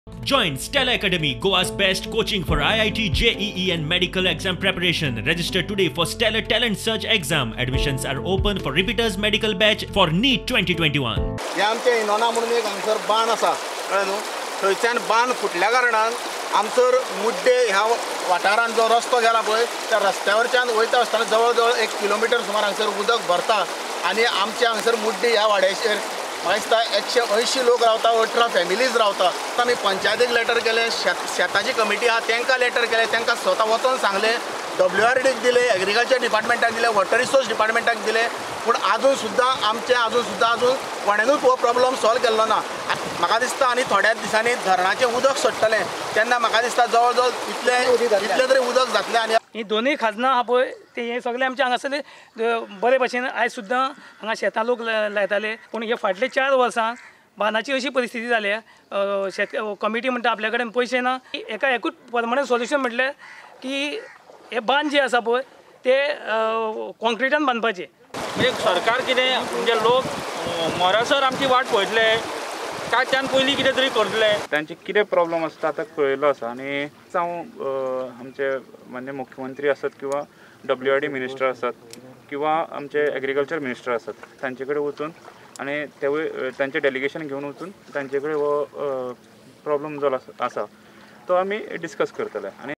Join Stella Academy, Goa's best coaching for IIT, JEE and medical exam preparation. Register today for Stellar Talent Search exam. Admissions are open for repeaters medical batch for NEET 2021. हे आमचे इनोना म्हणून एक हांगसर बांद आसा कळ्ळें न्हू थंयच्यान बांद फुटल्या कारणान आमचो मुड्डे ह्या वाठारान जो रस्तो गेला पळय त्या रस्त्यावरच्यान वयता आसतना जवळ जवळ 1 किलोमीटर सुमार हांगसर उदक भरता आनी आमचे हांगसर मुड्डे ह्या वाड्याचेर म्हाका दिसता 180 लोक रावता 18 फॅमिलीज रावता आमी पंचायतीक लेटर केलें शेताची कमिटी आहा तांकां लेटर केलें तांकां स्वता वचोन सांगलें WRDक दिले एग्रीकल्चर डिपार्टमेंटाक दिले वॉटर रिसोर्स डिपार्टमेंटाक दिले पूण अजून सुद्दां कोणेनूच हो प्रॉब्लम सॉल्व केल्लो ना म्हाका दिसता आनी थोड्याच दिसांनी धरणाचें उदक सोडटलें तेन्ना म्हाका दिसता जवळ जवळ इतलें तरी उदक जातलें आनी ही दोनूय खाजनां आहा पळय ते हे सगळे आमचे हांगासरले बरे भशेन आयज सुद्दां हांगा शेतां लोक लायताले पूण हे फाटले 4 वर्सां बांदाची अशी परिस्थिती जाल्या शेत कमिटी म्हणटा आपल्या कडेन पयशे ना एका एकूच परमनंट सोल्युशन म्हटल्यार की हे बांद जे आसा पळय ते कॉन्क्रिटान बांदपाचे म्हणजे सरकार कितें म्हणजे लोक मरासर आमची वाट पळयतले काय त्यान पयलीं कितें तरी करतले तांचे कितें प्रॉब्लम आसता आतां कळयलो आसा आनी जावं आमचे म्हणजे मुख्यमंत्री आसत किंवा WRD मिनिस्टर आसत किंवा आमचे एग्रीकल्चर मिनिस्टर आसत तांचे कडेन वचून आनी तांचे डेलिगेशन घेवन वचून तांचे कडेन हो प्रॉब्लम जो आसा तो आमी डिस्कस करतले आनी